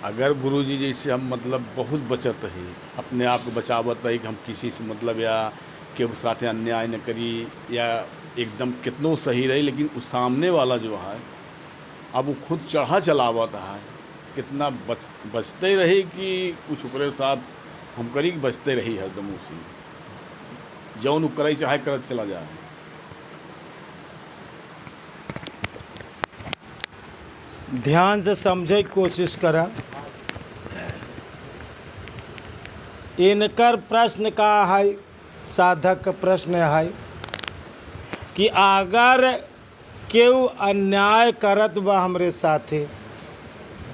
अगर गुरुजी जैसे हम मतलब बहुत बचत रही, अपने आप को बचावत रही कि हम किसी से मतलब या के साथ अन्याय न करी या एकदम कितनों सही रही, लेकिन उस सामने वाला जो है अब वो खुद चढ़ा चलावत है, कितना बचते रही कि कुछ ओकरे साथ हम करी बचते रही हरदम उसी जौन करे चाहे करत चला जाए। ध्यान से समझे की कोशिश करा। इनकर प्रश्न का है, साधक का प्रश्न है कि अगर केहू अन्याय करत बा हमरे साथे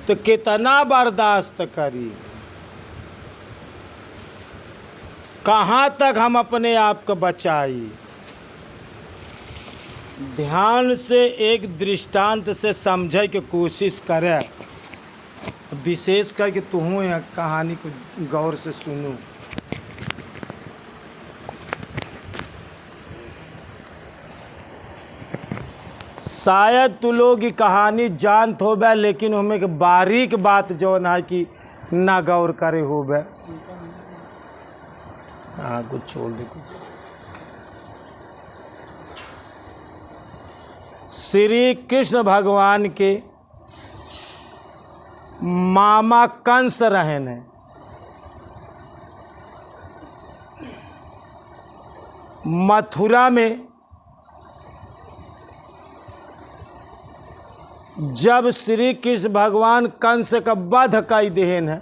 तो कितना बर्दाश्त करी, कहाँ तक हम अपने आप को बचाई। ध्यान से एक दृष्टांत से समझे की कोशिश करे, विशेष करके तुहू यह कहानी को गौर से सुनू। शायद तू लोग की कहानी जानत होबे, लेकिन हमें के बारीक बात जो है कि ना गौर करे होबे। हाँ कुछ छोड़ दे कुछ। श्री कृष्ण भगवान के मामा कंस रहन है। मथुरा में जब श्री कृष्ण भगवान कंस का वध कर देहन है,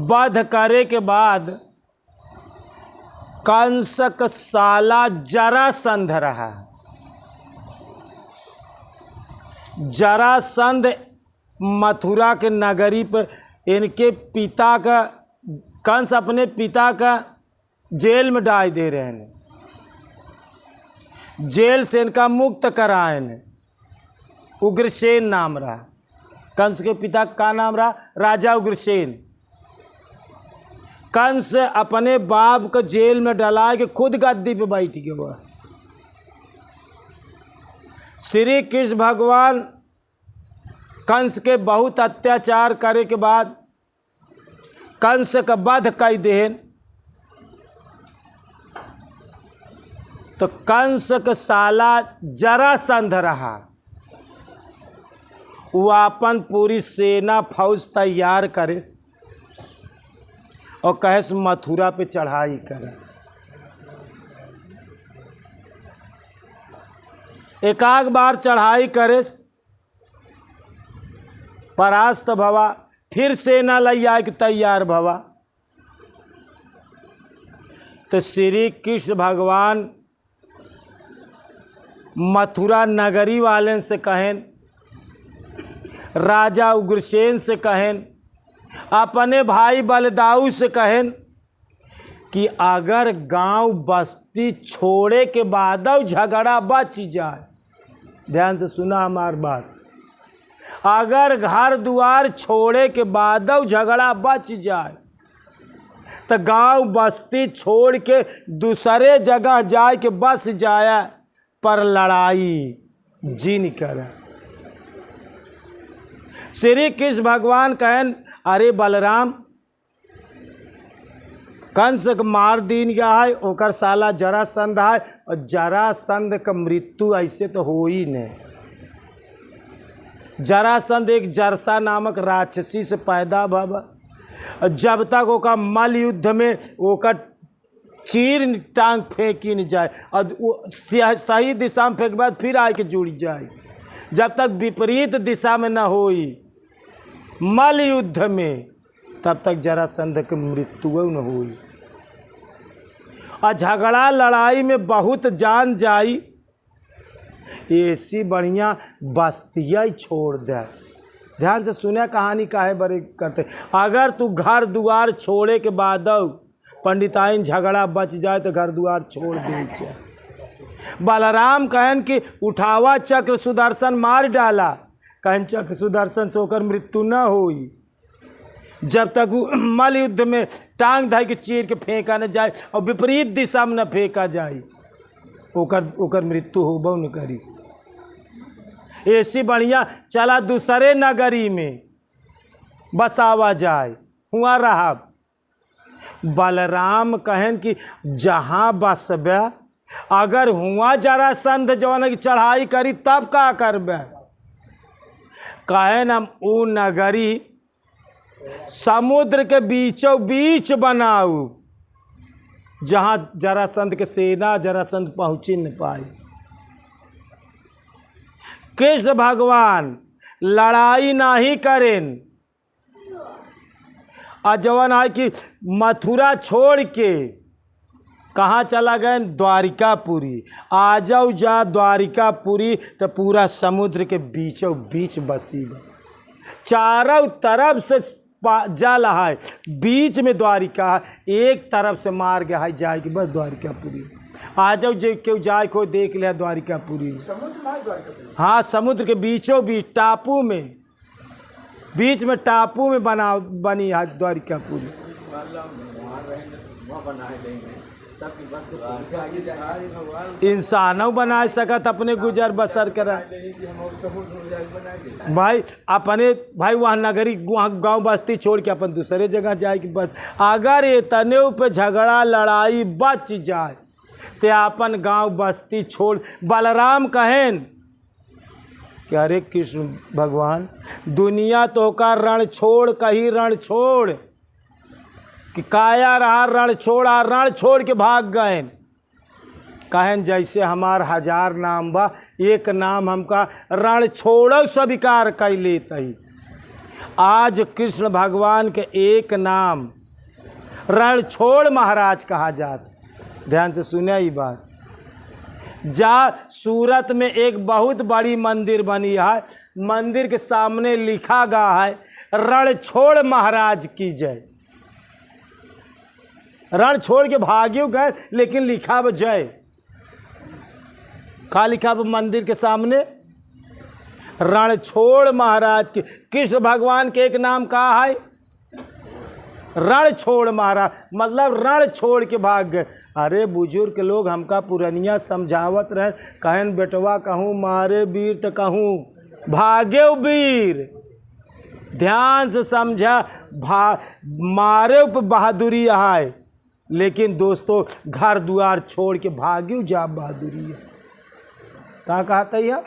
वध करे के बाद कंस का साला जरासंध रहा। जरासंध मथुरा के नगरी पर इनके पिता का, कंस अपने पिता का जेल में डाल दे रहे हैं, जेल से इनका मुक्त कराए ने। उग्रसेन नाम रहा, कंस के पिता का नाम रहा राजा उग्रसेन। कंस अपने बाप को जेल में डला के खुद गद्दी पे बैठ गया। श्री कृष्ण भगवान कंस के बहुत अत्याचार करे के बाद कंस का वध कर देन, तो कंस का साला जरासंध रहा। वो अपन पूरी सेना फौज तैयार करे और कहे मथुरा पे चढ़ाई करे। एकाक बार चढ़ाई करे, परास्त भवा, फिर सेना लैया के तैयार भवा। तो श्री कृष्ण भगवान मथुरा नगरी वाले से कहें, राजा उग्रसेन से कहें, अपने भाई बलदाऊ से कहें कि अगर गांव बस्ती छोड़े के बाद झगड़ा बच जाए, ध्यान से सुना हमार बात, अगर घर द्वार छोड़े के बाद झगड़ा बच जाए तो गांव बस्ती छोड़ के दूसरे जगह जाए के बस जाए, पर लड़ाई जिन करे। श्री कृष्ण भगवान कहें, अरे बलराम, कंस के मार दीन गया है, ओकर साला जरासंध है, और जरासंध का मृत्यु ऐसे तो हो ही नहीं। जरासंध एक जरसा नामक राक्षसी से पैदा भवा। जब तक ओका मल युद्ध में ओका चीर टांग फेंकी न जाए और सही दिशा में फेंक के बाद फिर आके जुड़ जाए, जब तक विपरीत दिशा में न होई मल युद्ध में, तब तक जरासंध की मृत्यु न हुई। और झगड़ा लड़ाई में बहुत जान जाई, ऐसी बढ़िया बस्तियाँ ही छोड़ दे। ध्यान से सुने कहानी काहे बड़े करते। अगर तू घर द्वार छोड़े के बाद पंडिताइन झगड़ा बच जाए तो घर द्वार छोड़ दे। बलराम कहन कि उठावा चक्र सुदर्शन मार डाला, कहन चक्र सुदर्शन से होकर मृत्यु न होई, जब तक मल युद्ध में टांग धाई के चीर के फेंका न जाए और विपरीत दिशा में न फेंका जाए, ओकर मृत्यु होबो न करी। ऐसी बढ़िया चला दूसरे नगरी में बसावा जाए। हुआ रहा बलराम कहन कि जहाँ बसबे अगर हुआ जरासंध जौन की चढ़ाई करी तब का करबे। कहन हम ऊ नगरी समुद्र के बीचों बीच बनाऊ जहाँ जरासंध के सेना जरासंध पहुँची न पाई। कृष्ण भगवान लड़ाई नहीं करें। अजवन है कि मथुरा छोड़ के कहाँ चला गए? द्वारिकापुरी। आ जाओ जा द्वारिकापुरी तो पूरा समुद्र के बीचों बीच बसी बा। चारों तरफ से जल है, बीच में द्वारिका है, एक तरफ से मार गया है जाए कि बस द्वारिकापुरी। आ जाओ जो क्यों जाए को देख लिया द्वारिकापुरी। हाँ समुद्र के बीचों बीच टापू में, बीच में टापू में बनी है द्वारिकापुरी। इंसानों बना सकत अपने गुजर बसर करा भाई अपने भाई वहाँ नगरी वहाँ गांव बस्ती छोड़ के अपन दूसरे जगह जाए कि बस अगर ये तने पे झगड़ा लड़ाई बच जाए तो अपन गांव बस्ती छोड़। बलराम कहें कि अरे कृष्ण भगवान दुनिया तो का रण छोड़ कहीं रण छोड़ कि काया रहा रण छोड़ा, रण छोड़ के भाग गए। कहें जैसे हमार 1000 नाम बा एक नाम हमका रण छोड़ो स्वीकार कर लेते ही। आज कृष्ण भगवान के एक नाम रण छोड़ महाराज कहा जाता। ध्यान से सुने ये बात। जा सूरत में एक बहुत बड़ी मंदिर बनी है, मंदिर के सामने लिखा गया है रण छोड़ महाराज की जय। रण छोड़ के भाग्यो गए लेकिन लिखा ब जय। का लिखा ब मंदिर के सामने रण छोड़ महाराज की। कृष्ण भगवान के एक नाम कहा है रण छोड़ महाराज, मतलब रण छोड़ के भाग गए। अरे बुजुर्ग लोग हमका पुरनिया समझावत रहे, कहन बेटवा कहूँ मारे वीर तो कहूँ भागे वीर। ध्यान से समझा, मारे पे बहादुरी है लेकिन दोस्तों घर द्वार छोड़ के भाग्यो जा बहादुरी है। कहाँ कहता है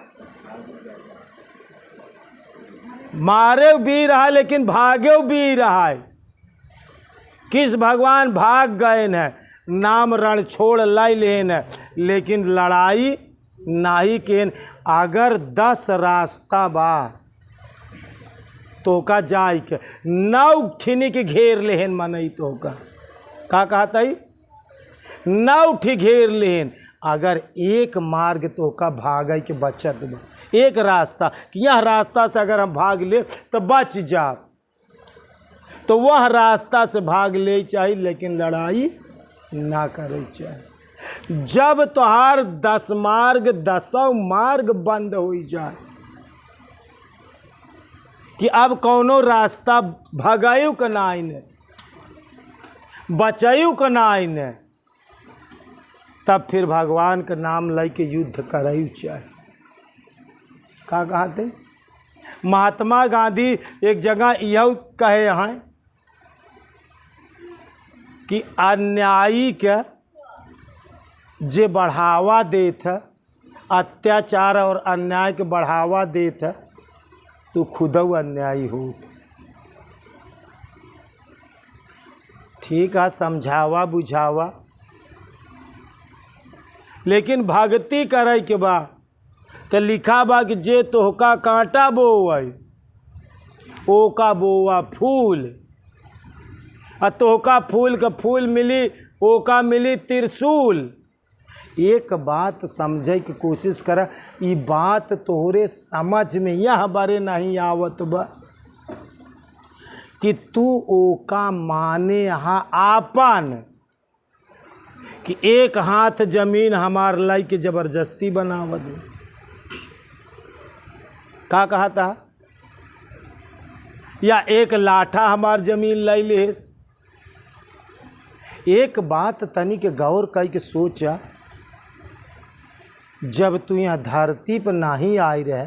मारे वीर है लेकिन भाग्यो वीर है। किस भगवान भाग गए न, नाम रण छोड़ लाई लेन लेकिन लड़ाई नाही केन। अगर 10 रास्ता बा तो का जाय के 9 ठिनी के घेर लेहन मनई तो का कहता है 9 ठी घेर लेहन। अगर एक मार्ग तो का भागे के बचत बा, एक रास्ता कि यह रास्ता से अगर हम भाग ले तो बच जा, तो वह रास्ता से भाग ले चाहिए लेकिन लड़ाई ना करे चाहिए। जब तोहार 10 मार्ग 10 मार्ग बंद हो जाए कि अब कौनो रास्ता भगायु का नाई ने बचायु का नाई ने, तब फिर भगवान का नाम ले के युद्ध करयु चाहिए। का कहते महात्मा गांधी एक जगह यह कहे हैं कि अन्यायी के जे बढ़ावा देत है, अत्याचार और अन्याय के बढ़ावा देत है, तो खुदऊ अन्यायी होत। ठीक है समझावा बुझावा, लेकिन भक्ति करे के बा तो लिखा बा कि जे तोहका कांटा बोवई ओका बोवा फूल, आ तोहका फूल का फूल मिली ओका मिली त्रिशूल। एक बात समझे की कोशिश कर, ये बात तोहरे समझ में यह बारे नहीं आवत बा कि तू ओका माने हा आपन कि एक हाथ जमीन हमार लाई के जबरदस्ती बनावत बा। का कहा था या एक लाठा हमार जमीन लाई लेस। एक बात तनी के गौर कई के सोचा, जब तू यहाँ धरती पर नहीं आई रहे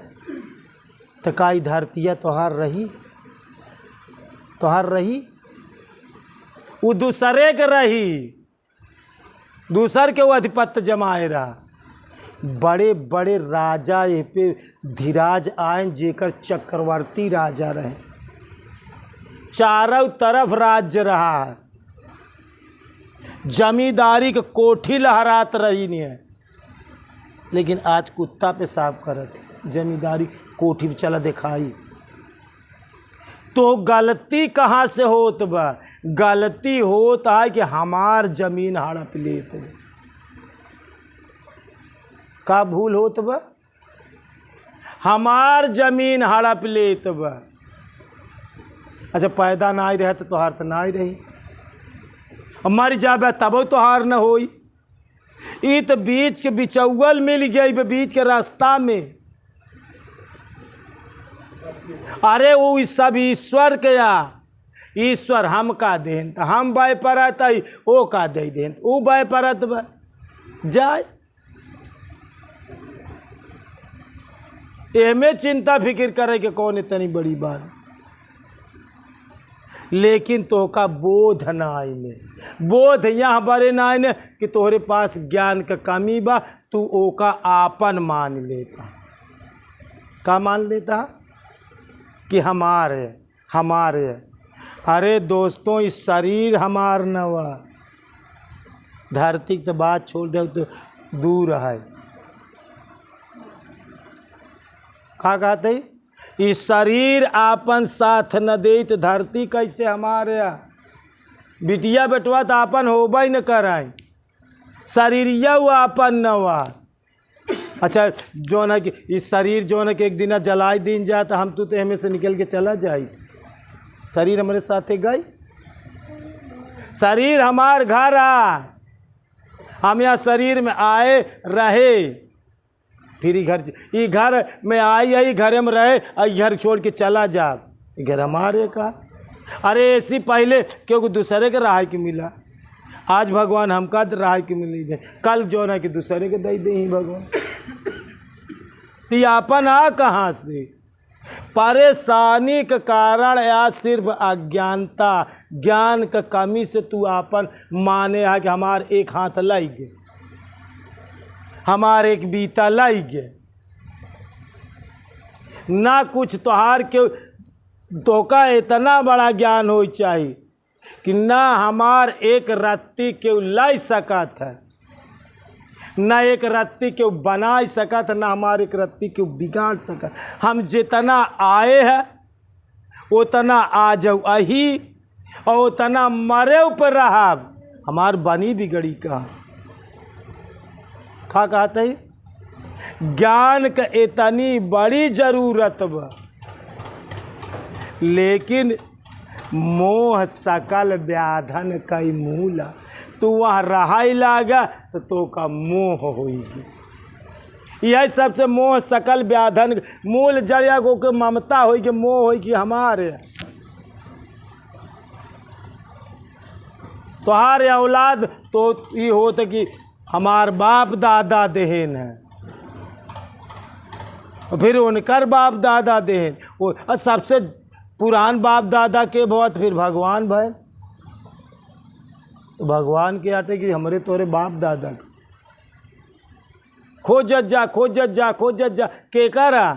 तो का धरतिया तोहार रही, तोहार रही, वो दूसरे के रही, दूसर के वो अधिपत्य जमाए रहा। बड़े बड़े राजा ये पे धीराज आए जेकर चक्रवर्ती राजा रहे, चारों तरफ राज्य रहा, जमींदारी के कोठी लहरात रही नहीं है। लेकिन आज कुत्ता पेशाब करत है, जमींदारी कोठी पे चला दिखाई। तो गलती कहाँ से होत बा? गलती होता है कि हमार जमीन हड़प लेत बा। का भूल होत बा? हमार जमीन हड़प लेत बा। अच्छा पैदा ना ही रहे तो तोहार तो ना ही रही, मर जाबे तब तोहार न होई। ई तो बीच के बिचौल मिल गई, बीच के रास्ता में। अरे वो सब ईश्वर के या ईश्वर हम का देन, तो हम बाय परत आई, ओ का दे देन, वो बाय परत बा जाए। एमे चिंता फिक्र करे के कौन इतनी बड़ी बात। लेकिन तो का बोध ना आईने, बोध यहाँ बड़े ना आईने कि तोहरे पास ज्ञान का कमी बा, तू ओका आपन मान लेता। का मान लेता कि हमारे हमारे। अरे दोस्तों इस शरीर हमार न हुआ, धरती की बात छोड़ दे तो दूर है। का कहते इस शरीर आपन साथ न दे तो धरती कैसे हमारे। बिटिया बेटवा तो आपन होबा ही न कराए, शरीरिया हुआ आपन न हुआ। अच्छा जो न कि इस शरीर जो न कि एक दिन जलाई दिन जाए तो हम तो हमें से निकल के चला जाए, शरीर हमारे साथे गई। शरीर हमार घर आ, हम यहाँ शरीर में आए रहे, फिर ई घर में आई यही घर में रहे, घर छोड़ के चला जा, घर हमारे का। अरे ऐसी पहले क्योंकि दूसरे के राह के मिला, आज भगवान हमका राह के मिली दे, कल जो ना कि दूसरे के दे दे ही भगवान। आपन आ कहाँ से? परेशानी के कारण या सिर्फ अज्ञानता ज्ञान का कमी से तू आपन माने है कि हमार एक हाथ लाई गे, हमार एक बीता लाई गे, ना कुछ तोहार के धोखा। इतना बड़ा ज्ञान हो चाहिए कि ना हमार एक रत्ती के लाई सकत है, ना एक रत्ती के बना सकत, ना हमारे एक रत्ती के बिगाड़ सकत। हम जितना आए हैं उतना आ जाऊ अही, और उतना मरे ऊपर रहा, हमार बनी बिगड़ी का कहते हैं। ज्ञान का इतनी बड़ी जरूरत बा, लेकिन मोह सकल व्याधन कई मूला, तू वहाँ रहाई लागा तो का मोह होगी। यह सबसे मोह सकल व्याधन मूल जड़िया को के ममता होगी, मोह होगी हमारे। तोहार औलाद तो ये होता कि हमार बाप दादा देहन है, फिर उनकर बाप दादा देहन, वो सबसे पुरान बाप दादा के बहुत फिर भगवान भाई। तो भगवान के आटे कि हमारे तोरे बाप दादा के खोजत जा खोजत जा खोजत जा के करा।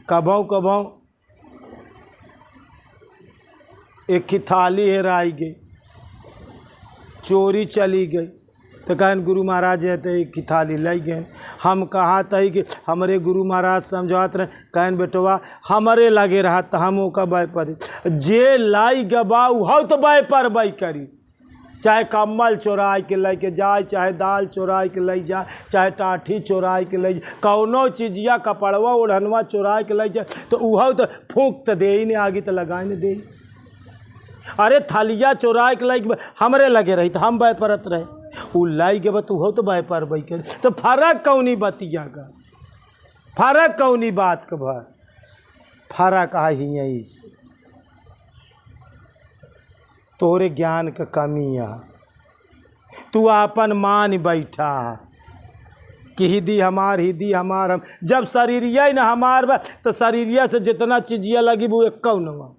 कभों कभों एक की थाली हेराई गई, चोरी चली गई, तो कहन गुरु महाराज है तो एक की थाली लाई गए। हम कहा था कि हमारे गुरु महाराज समझात रहे, कहन बेटवा हमारे लगे रहा तो हम का बाय पर जे लाई गबा उहा तो बाय पर बाई करी, चाहे कम्बल चोराए के लेके जाए, चाहे दाल चोराए के ले जाए, चाहे टाठी चोराए के ले जाए, कौनो चीजिया कपड़वा ओढ़नवा चोराए के ले जाए, तो उहा तो फूंक तो दे ही नहीं, आगे तो लगाए नहीं दे। अरे थालिया चोराए के लाइक हमरे लगे रही तो हम बाय परत रहे, उ लाई के बतू हो तो बाय पर बाई कर। तो फर्क कौनी बतिया का, फर्क कौनी बात का भर, फर्क आ ही यही से तोरे ज्ञान का कमी है। तू आपन मान बैठा, कि हिदी हमार हम जब शरीरिया ही ना हमार बा तो शरीरिया से जितना चीजिया लगी वो एक न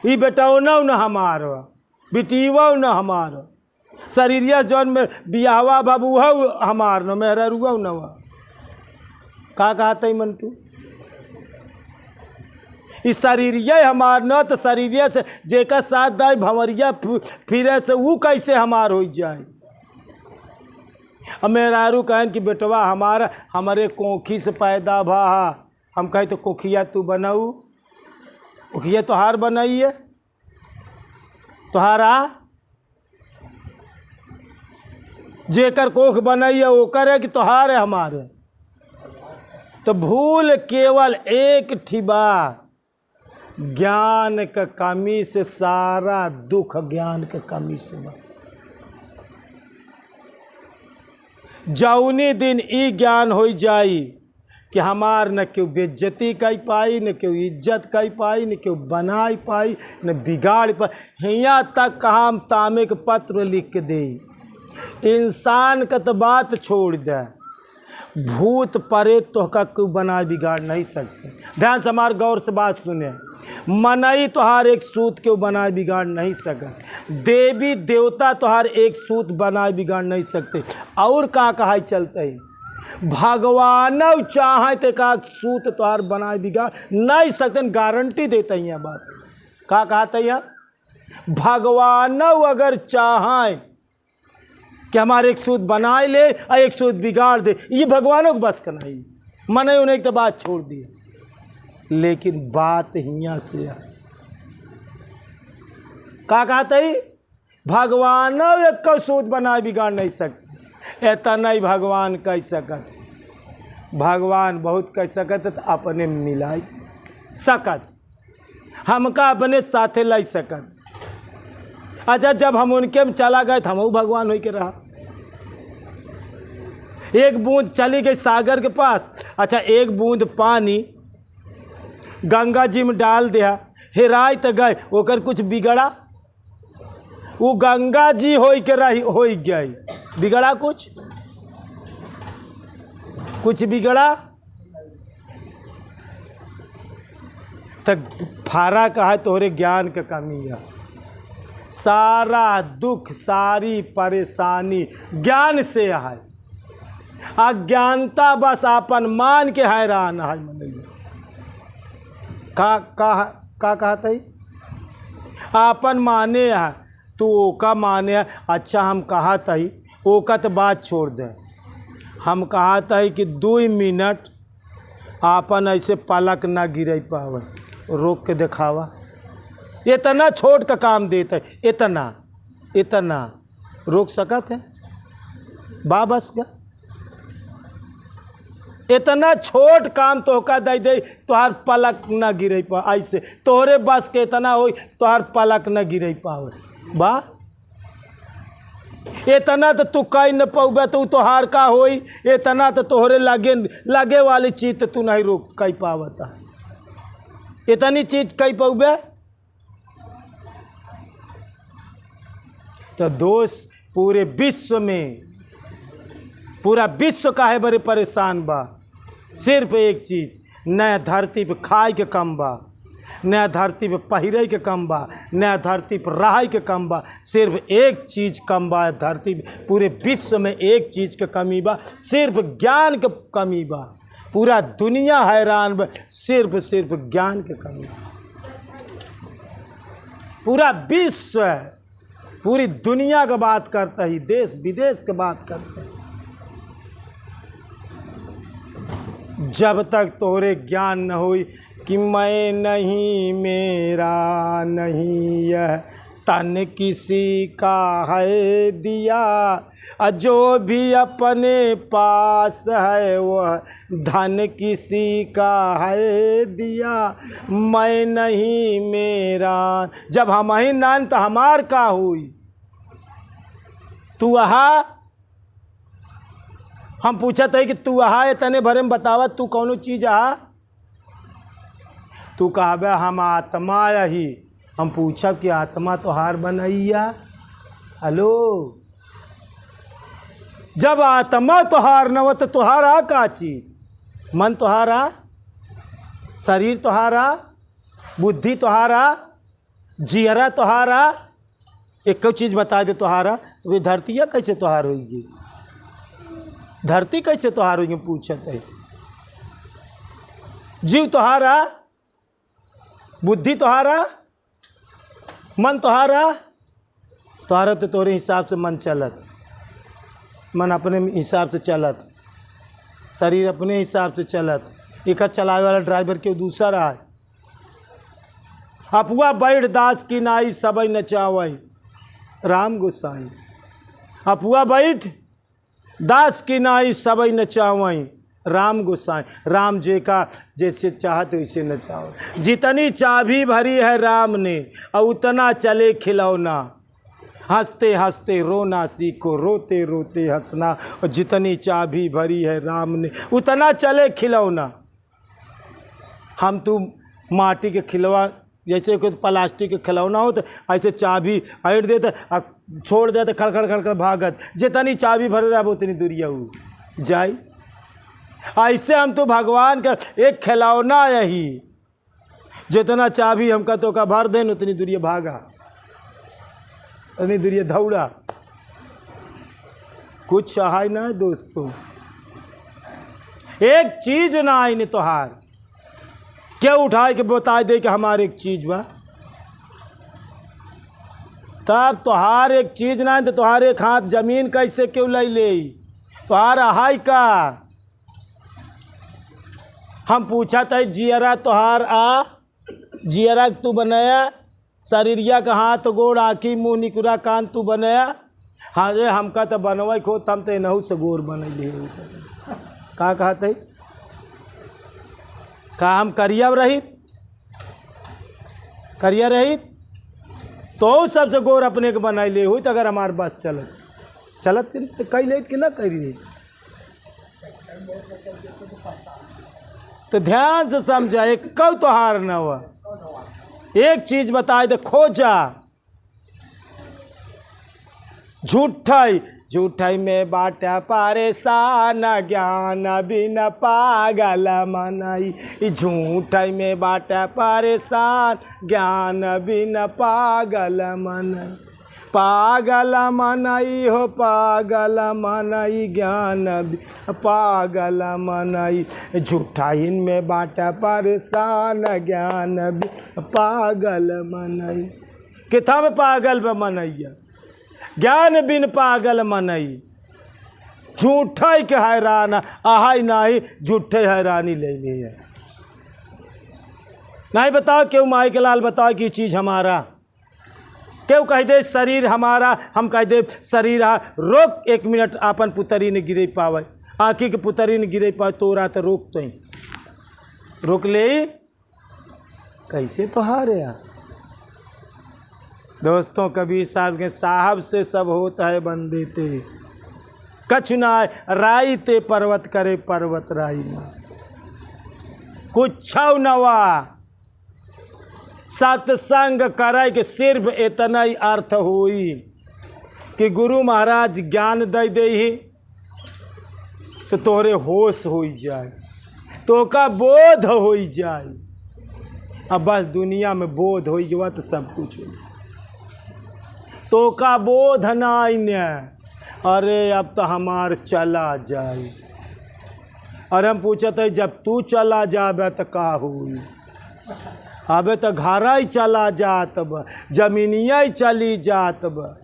ई बेटाओ न हमार बा बेटीवा न हमार शरीरिया जौन में बियाहवा बाबू हमार न मेहरुआ न बा का कहते मंटू इस शरीरिया हमार न तो शरीरिया से जेका साथ दाई भंवरिया फिरे से वो कैसे हमार हो जाए। अब मेहरारू कहन कि बेटवा हमारा हमारे कोखी से पैदा भा हम कहे तो कोखिया तू बनाऊ कोखिया तोहार बनाइए तोहारा जेकर कोख बनाइए वो करे कि तोहार है हमारे। तो भूल केवल एक ठिबा ज्ञान का कमी से सारा दुख ज्ञान के कमी से बा। जौनी दिन ई ज्ञान हो जाई कि हमार न क्यों बेइज्जती कई पाई न क्यों इज्जत कई पाई न क्यों बनाई पाई न बिगाड़ पाई हियाँ तक कहा हम तामे के पत्र लिख के दे। इंसान का तो बात छोड़ दे भूत प्रेत तो का क्यों बनाए बिगाड़ नहीं सकते। ध्यान से हमारे गौर से बात सुने मनई तोहार एक सूत क्यों बनाए बिगाड़ नहीं सकते। देवी देवता तोहार एक सूत बनाए बिगाड़ नहीं सकते। और कहा चलते भगवान चाहे तो का सूत तोहार बनाए बिगाड़ नहीं सकते। गारंटी देते हैं बात का कहते हैं भगवान अगर चाहे कि हमारे एक सूत बनाए ले और एक सूत बिगाड़ दे ये भगवानों को बस करना ही मने उन्हें एक तो बात छोड़ दिया। लेकिन बात हियाँ से का कहते ही भगवान एक सूत बनाए बिगाड़ नहीं सकते। ऐसा नहीं भगवान कह सकत भगवान बहुत कह सकत तो अपने मिलाई सकत हमका अपने साथे लाई सकत। अच्छा जब हम उनके में चला गए तो हम भगवान हो के रहा। एक बूंद चली गई सागर के पास। अच्छा एक बूंद पानी गंगा जी में डाल दिया हेराय तो गए ओकर कुछ बिगड़ा वो गंगा जी हो के रही हो गई बिगड़ा कुछ बिगड़ा तक फारा कहा तोहरे ज्ञान का कमी है। सारा दुख सारी परेशानी ज्ञान से है। अज्ञानता बस अपन मान के हैरान है मनैया का कहते अपन माने है तो ओका माने है। अच्छा हम कहत है ओका तो बात छोड़ दे हम कहत है कि 2 मिनट अपन ऐसे पलक ना गिरे पावे रोक के दिखावा इतना छोट का काम देता है इतना रोक सकत है बाबस का इतना छोट काम तो का दे तोहार पलक न गिरे पा ऐसे तोहरे बस के इतना हो तोहार पलक न गिरे पावे बा इतना तो तू कह न पाऊबे तो तोहार का होई इतना तो तोहरे लगे वाली चीज तो तू नहीं रोक कह पावता इतनी चीज कह पाऊबे। तो दोस्त पूरे विश्व में पूरा विश्व काहे बड़े परेशान बा सिर्फ एक चीज नया धरती पे खाए के कम बा नया धरती पे पहिरे के कम बा नया धरती पर रहाई के कम बा। सिर्फ एक चीज कम बा धरती पे पूरे विश्व में एक चीज के कमी बा सिर्फ ज्ञान के कमी बा। पूरा दुनिया हैरान बा सिर्फ ज्ञान के कमी से। पूरा विश्व पूरी दुनिया का बात करता ही देश विदेश की बात करता है। जब तक तोरे ज्ञान न होई कि मैं नहीं मेरा नहीं यह तन किसी का है दिया जो भी अपने पास है वह धन किसी का है दिया मैं नहीं मेरा। जब हम ही नान तो हमार का हुई तू आहा हम पूछत है कि तू आहा तने भरे में बतावा तू कौनो चीज़ आहा तू कहबे हम आत्मा यही हम पूछब कि आत्मा तो हार बनैया हेलो जब आत्मा तुहार न हो तो तुहारा का चीज? मन तुहारा, शरीर तुहारा, बुद्धि तुहारा, जियरा तुहारा, एक चीज़ बता दे तुहारा, तो ये धरतिया कैसे तुहार होगी? धरती कैसे तुहार होगी पूछत है। जीव तुहारा, बुद्धि तुहारा, मन तुहारा, तुहारा तो तोरे हिसाब से मन चलत, मन अपने हिसाब से चलत, शरीर अपने हिसाब से चलत। एक चलावे वाला ड्राइवर के दूसरा है। अपुआ बैठ दास की नाई सबई नचावई, राम गोसाई। अपुआ बैठ दास की नाई सबई नचावई, राम गोसाई। राम जी का जैसे चाहते वैसे नचाओ। जितनी चाबी भरी है राम ने और उतना चले खिलौना। हंसते हंसते रोना सीखो, रोते रोते हंसना। और जितनी चाबी भरी है राम ने उतना चले खिलौना। हम तो माटी के खिलौना, जैसे कोई प्लास्टिक के खिलौना हो तो ऐसे चाबी हट देते छोड़ देते, खड़खड़ खड़खड़ भागत। जितनी चाबी भर रहा है उतनी दूरिया हो जाए। ऐसे हम तो भगवान का एक खिलौना यही, जितना चाबी हमका तो का भर देन उतनी दूरिया भागा, उतनी दूरिया दौड़ा। कुछ सहाय ना है दोस्तों, एक चीज ना आई नहीं तोहार क्या उठाए के बता दे कि हमारे एक चीज बा। तब तोहार एक चीज ना है तो तोहार एक हाथ जमीन कैसे क्यों ले तोहार हाय का। हम पूछा था जियरा तोहार आ, जियरा तू बनाया, शरीरिया का हाथ गोड़ आँखी मुँह निकुरा कान तू बनाया। हाँ रे हमका तो बनवा खो, हम तो नहू से गोर बनैले। का कहते का हम करिया रहित, करिया रहित तो सबसे गोर अपने के बनैले हुई। तो अगर हमारे बस चलत चलत तो कही ले कि ना करी रही। तो ध्यान से समझा, एक कौ तोहार न हुआ। एक चीज बताए दे खोजा, झूठाई झूठाई में बाटा परेशान, ज्ञान बिन पागल मनाई। झूठाई में बाटा परेशान, ज्ञान बिन पागल मनाई। पागल मनाई हो पागल मनाई, ज्ञान पागल मनाई। झूठाइन में बाटा परेशान, ज्ञान बिन पागल मनाई। किथा में पागल में मनैया, ज्ञान बिन पागल मनई। झूठा के हैरान आहाई नाही, झूठे हैरानी ले लिए। नहीं बताओ क्यों माई के लाल बताओ कि चीज़ हमारा, क्यों कह दे शरीर हमारा, हम कह दे शरीर रोक। एक मिनट अपन पुतरी ने गिरे पावे, आँखी के पुतरी ने गिरे पावे, तोरा तो रोक तो रोक ले कैसे तो हारे। दोस्तों कबीर साहब के साहब से सब होता है बंदे ते, कछु ना राई ते पर्वत करे पर्वत राई माँ। कुछ नवा सत्संग करे के सिर्फ इतना ही अर्थ हुई कि गुरु महाराज ज्ञान दे दे ही तो तोहरे होश हो जाए, तो का बोध हो जाए। अब बस दुनिया में बोध हो गया तो सब कुछ हो। तो का बोध नाई ने, अरे अब तो हमार चला जाए। और हम पूछते जब तू चला जाबे तो का हुई। अबे तो घर ही चला जात बा, जमीनिया ही चली जात बा,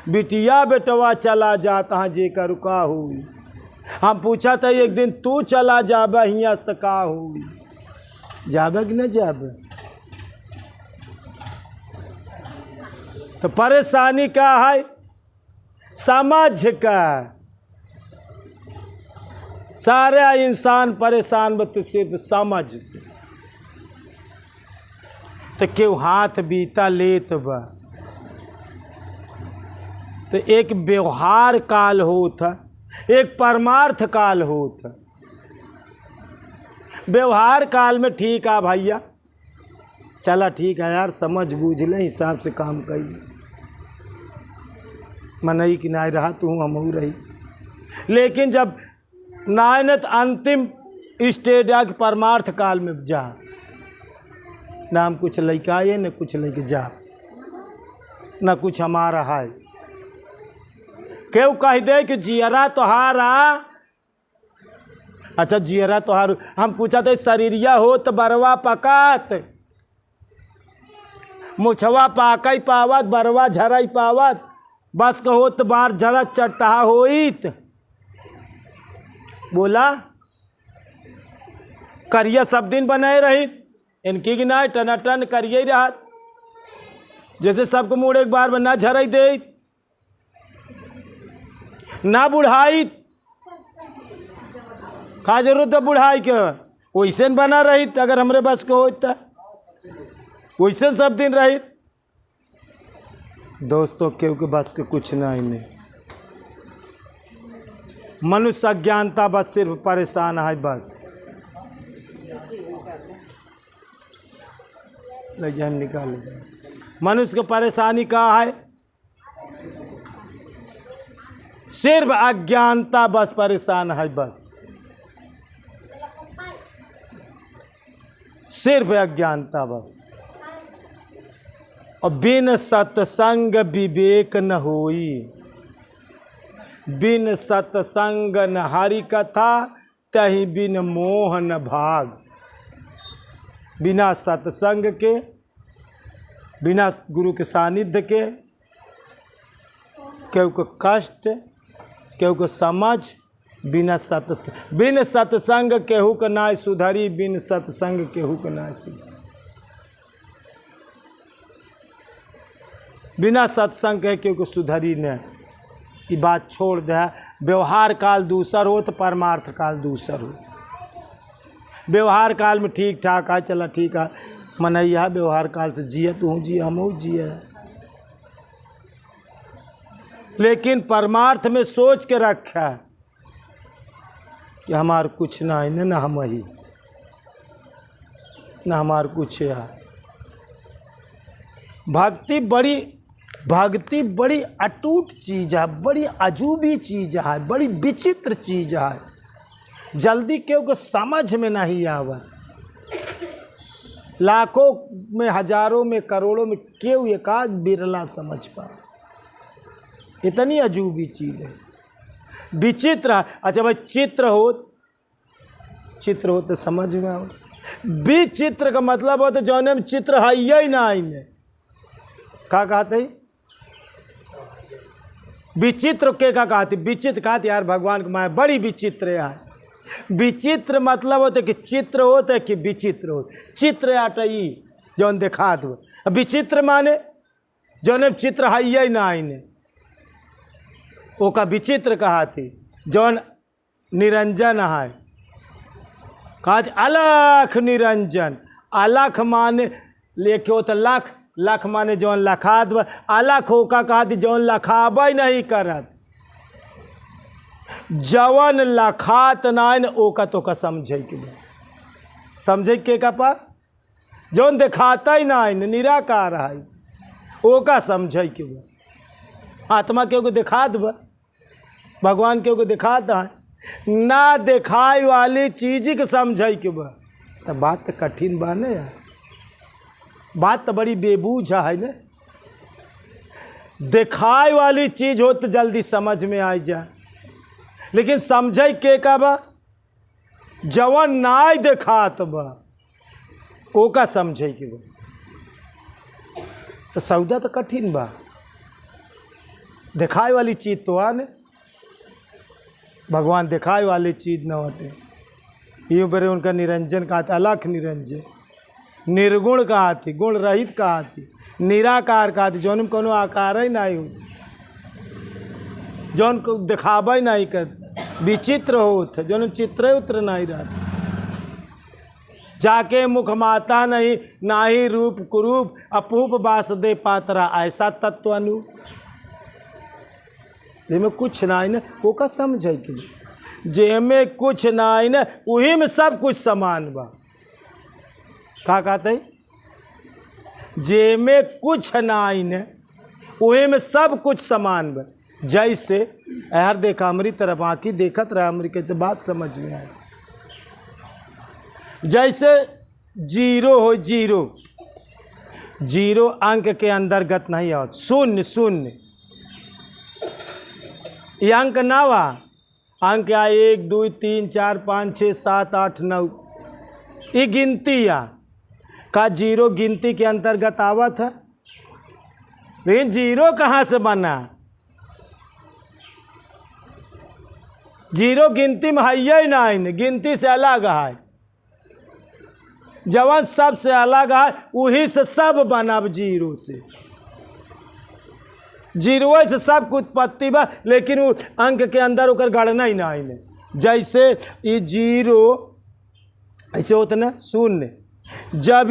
बिटिया बेटवा चला जाता हाँ जे कर का हुई। हम पूछा था एक दिन तू चला जाबे हियाँ तो का हुई। जाबे कि न जाबे। तो परेशानी का है समझ का, सारे इंसान परेशान बत सिर्फ समझ से। तो क्यों हाथ बीता लेत बा, तो एक व्यवहार काल होता, एक परमार्थ काल होता। व्यवहार काल में ठीक है भैया, चला ठीक है यार, समझ बूझ ले, हिसाब से काम कर। मनई कि नहीं रहा तू हमहू रही। लेकिन जब नायनत अंतिम स्टेज आके परमार्थ काल में जा, नाम कुछ लैका ये न कुछ लेके जा, न कुछ हमारा है। क्यों कह दे कि जियरा तोहारा, अच्छा जियरा तोहार, हम पूछा थे शरीरिया हो तो बरवा पकात, मुछवा पाकई पावत, बरवा झरई पावत, बस कहो तो बार झरा चट्टा होइत। बोला करिया सब दिन बनाए रही, इनकी की ना टनाटन करिए रहा, जैसे सबको मुड़ एक बार में ना झरई दे ना बुढ़ाई, का जरूरत है बुढ़ाई के, वैसे बना रही अगर हमरे बस के होता, वैसे सब दिन रही। दोस्तों क्यों के बस के कुछ नहीं ने, मनुष्य अज्ञानता बस सिर्फ परेशान है बस। ले जाए निकाल जाए, मनुष्य को परेशानी का है, सिर्फ अज्ञानता बस परेशान है बस, सिर्फ अज्ञानता बस। और बिन सत्संग विवेक न होई, बिन सत्संग न हरि कथा, तहि बिन मोह न भाग। बिना सत्संग के, बिना गुरु के सानिध्य के, केहू को कष्ट, केहू को समझ, बिन सत्संग केहू के नाय सुधरी, बिन सत्संग केहू के नाय सुधरी। बिना सत्संग के केहू को सुधरी न, ये बात छोड़ दे। व्यवहार काल दूसर हो तो परमार्थ काल दूसर हो। व्यवहार काल में ठीक ठाक है, चला ठीक है मनैया, व्यवहार काल से जिए तू जिए हम जिए, लेकिन परमार्थ में सोच के रखा है कि हमार कुछ ना है, न हम ही न हमार कुछ है। भक्ति बड़ी अटूट चीज़ है, बड़ी अजूबी चीज़ है, बड़ी विचित्र चीज़ है, जल्दी क्यों को समझ में नहीं आवत। लाखों में, हजारों में, करोड़ों में क्यों एकाध बिरला समझ पाए, इतनी अजूबी चीज़ है, विचित्र है। अच्छा भाई चित्र हो तो समझ में आओ, विचित्र का मतलब हो तो जौने में चित्र है ही ना, इन्हें का कहते हैं विचित्र के का कहते, विचित्र कहते यार भगवान की माया बड़ी विचित्र है। विचित्र मतलब होता है कि चित्र होता है कि विचित्र हो, चित्र आटई जौन देखा दो, विचित्र माने जौन चित्र है ना इन्हें, वो का विचित्र कहा थी। जौन निरंजन है कहा अलख निरंजन, अलख माने लेके हो तो लख, लख माने जौन लखाद, अलख हो का कहा थी जौन लखाब नहीं करत, जवन लखात नाइन ओका तो का समझे के, समझे के का पा जौन दिखाता ही नाइन निराकार है ओका समझे के बा। आत्मा के को दिखा दबा, भगवान के को दिखाता है ना, दिखाई वाली चीज के समझे के बा। तो बात तो कठिन बा ने यार, बात तो बड़ी बेबूझ है ना। दिखाई वाली चीज हो तो जल्दी समझ में आ जाए, लेकिन समझे के का बा जवन नाय देखात बा ओका समझे के बा। तो सौदा तो कठिन बा, दिखाई वाली चीज तो आने, भगवान दिखाई वाली चीज न होते। यूँ बरे उनका निरंजन कहा था, अलख निरंजन, निर्गुण कहा थी, गुण रहित कहा थी, निराकार कहा थी, जौन में कोनो आकार ही नहीं हो, जौन को दिखावा ही नहीं कर, विचित्र होत, जौन चित्र उत्र नहीं रहा, जाके मुख माता नहीं, ना ही रूप कुरूप, अपूप बास दे पात्रा, ऐसा तत्व अनु जेमें कुछ ना न वो का समझे कि जेमें कुछ ना न वही में सब कुछ समान बा। का कहते जेमें कुछ ना न वही में सब कुछ समान बा। जैसे यार देखा हमारी तरफ आँखी देखत रहा हमारी कहते बात समझ में आए। जैसे जीरो हो, जीरो जीरो अंक के अंतर्गत नहीं आओ, शून्य शून्य ये अंक ना वा, अंक आ 1 2 3 4 5 6 7 8 9 ये गिनती या का जीरो गिनती के अंतर्गत आवत है। लेकिन जीरो कहाँ से बना? जीरो गिनती में है ही नहीं, गिनती से अलग है। जवन सबसे अलग है वही से सब बनब, जीरो से जीरो से सब की उत्पत्ति बा, लेकिन वो अंक के अंदर ओकर गणना ही नहीं। जैसे ये जीरो ऐसे होता ना शून्य, जब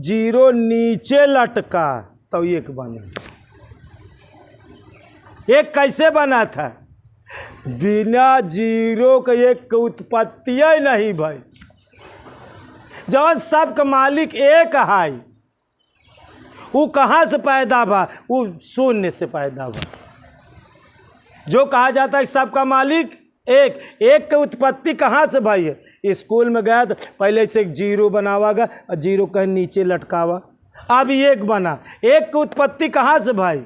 जीरो नीचे लटका तो एक बना। एक कैसे बना था? बिना जीरो के एक उत्पत्ति ही नहीं भाई। जब सबका मालिक एक है, वो कहाँ से पैदा हुआ? वो शून्य से पैदा हुआ। जो कहा जाता है सबका मालिक एक, एक की उत्पत्ति कहाँ से भाई है? स्कूल में गया तो पहले से एक जीरो बनावा गया और जीरो कहीं नीचे लटकावा, अब एक बना। एक की उत्पत्ति कहाँ से भाई?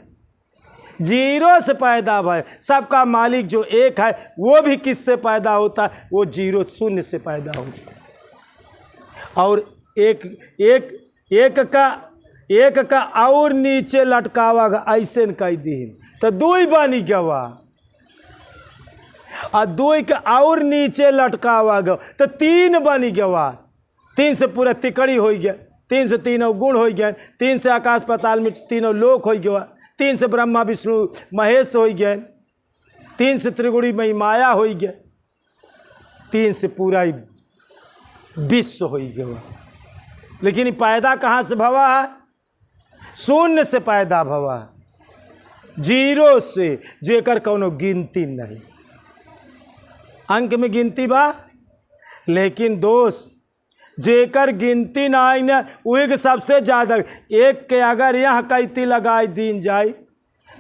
जीरो से पैदा भाई। सबका मालिक जो एक है वो भी किससे पैदा होता है? वो जीरो शून्य से पैदा होता है। और एक का और नीचे लटकावा गया, ऐसे न कह दी तो दुई बनी गवा, और दुई के और नीचे लटकावा गया तो तीन बनी गवा। तीन से पूरा तिकड़ी हो गया, तीन से तीनों गुण हो गए, तीन से आकाश पाताल में तीनों लोक हो गया, तीन से ब्रह्मा विष्णु महेश हो गए, तीन से त्रिगुणी मई माया हो गया, तीन से पूरा विश्व हो गया। लेकिन पैदा कहाँ से भवा है? शून्य से पैदा भवा, जीरो से, जेकर कौनो गिनती नहीं। अंक में गिनती बा, लेकिन दोस्त जेकर गिनती नहीं न वही के सबसे ज़्यादा। एक के अगर यहाँ कैती लगाई दीन जाए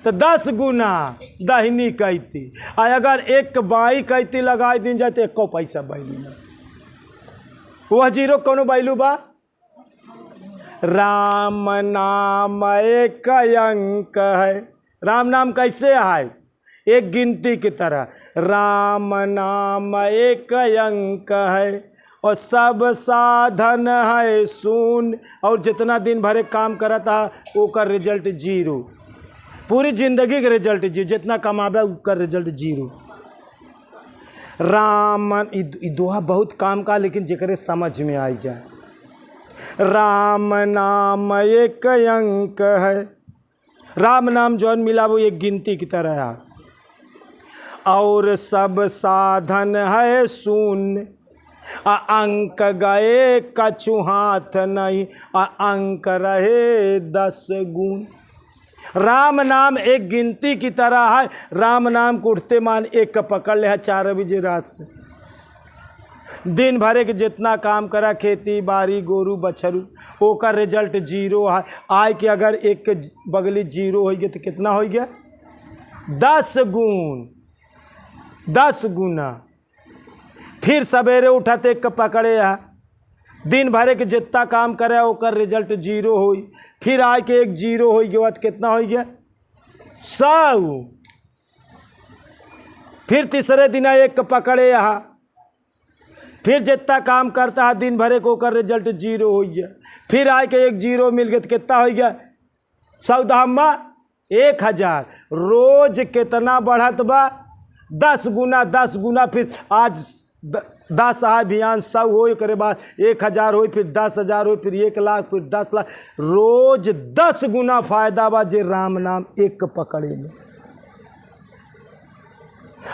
तो 10 गुना दहिनी कैती, और अगर एक बाई कैती लगाई दीन जाए तो 1 पैसा बैलू ना। वह जीरो कौनो बैलू बा? राम नाम एक अंक है। राम नाम कैसे है? एक गिनती की तरह। राम नाम एक अंक है और सब साधन है शून्य, और जितना दिन भरे काम करता वो का रिजल्ट जीरो। पूरी जिंदगी का रिजल्ट जीरो, जितना कमावे उसका रिजल्ट जीरो। राम दोहा बहुत काम का, लेकिन जेकरे समझ में आई जाए। राम नाम एक अंक है। राम नाम जौन मिला वो एक गिनती की तरह है, और सब साधन है शून्य। अंक गए कछु हाथ नहीं, अंक रहे 10 गुण। राम नाम एक गिनती की तरह है। राम नाम को उठते मान एक का पकड़ ले है 4 बजे रात से। दिन भरे के जितना काम करा, खेती बाड़ी गोरू बछरू, वो का रिजल्ट जीरो है। आय के अगर एक के बगली जीरो हो गया तो कितना हो गया? 10 गुण, 10 गुना। फिर सवेरे उठते एक पकड़े है, दिन भरे के जितना काम करे ओकर रिजल्ट जीरो हो। फिर आय के एक जीरो हो गया तो कितना हो गया? 100। फिर तीसरे दिन एक पकड़े है, फिर जितना काम करता है दिन भरे को ओकर रिजल्ट जीरो हो गया। फिर आय के एक जीरो मिल गया तो कितना हो गया? 100 1000। रोज कितना बढ़त बा? 10 गुना, 10 गुना। फिर आज 10 आए बिहान 100 हो, करे बाद 1000 हो, फिर 10,000 हो, फिर 1 लाख, फिर 10 लाख। रोज 10 गुना फायदा बा जे राम नाम एक पकड़े में।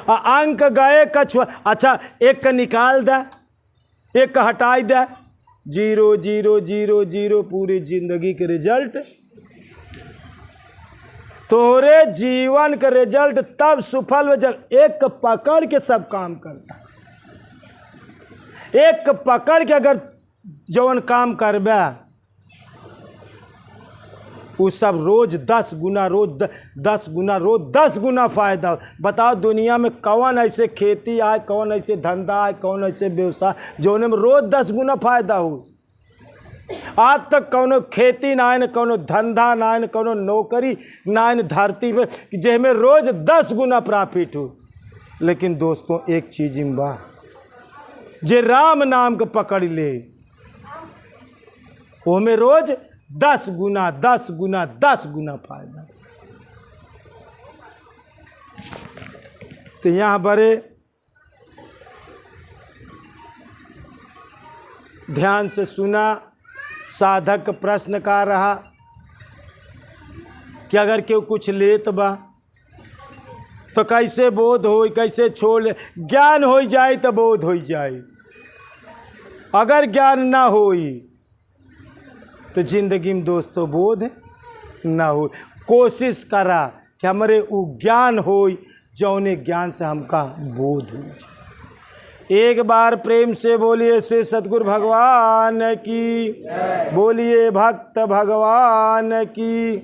अंक गए कछु, अच्छा एक का निकाल दे, एक का हटाई दे, 0 0 0 0 पूरी जिंदगी के रिजल्ट। तोरे जीवन का रिजल्ट तब सफल हो जब एक पकड़ के सब काम करता। एक पकड़ के अगर जवन काम करबे वो सब रोज 10 गुना, रोज 10 गुना, रोज 10 गुना फायदा। बताओ दुनिया में कौन ऐसे खेती आए, कौन ऐसे धंधा आए, कौन ऐसे व्यवसाय जोने में रोज 10 गुना फायदा हो। आज तक कौनो खेती ना है, कौनो धंधा ना है, कौनो नौकरी ना है धरती पे जेमें रोज 10 गुना प्रॉफिट हो। लेकिन दोस्तों एक चीज बा, जे राम नाम के पकड़ ले वो में रोज 10 गुना 10 गुना 10 गुना फायदा। तो यहाँ बड़े ध्यान से सुना। साधक प्रश्न का रहा कि अगर केहू कुछ लेत बा तो कैसे बोध हो, कैसे छोड़ ले। ज्ञान हो जाए तो बोध हो जाए, अगर ज्ञान ना होई तो जिंदगी में दोस्तों बोध ना हो। कोशिश करा कि हमारे वो ज्ञान हो जौने ज्ञान से हमका बोध हो जाए। एक बार प्रेम से बोलिए श्री सद्गुरु भगवान की, बोलिए भक्त भगवान की।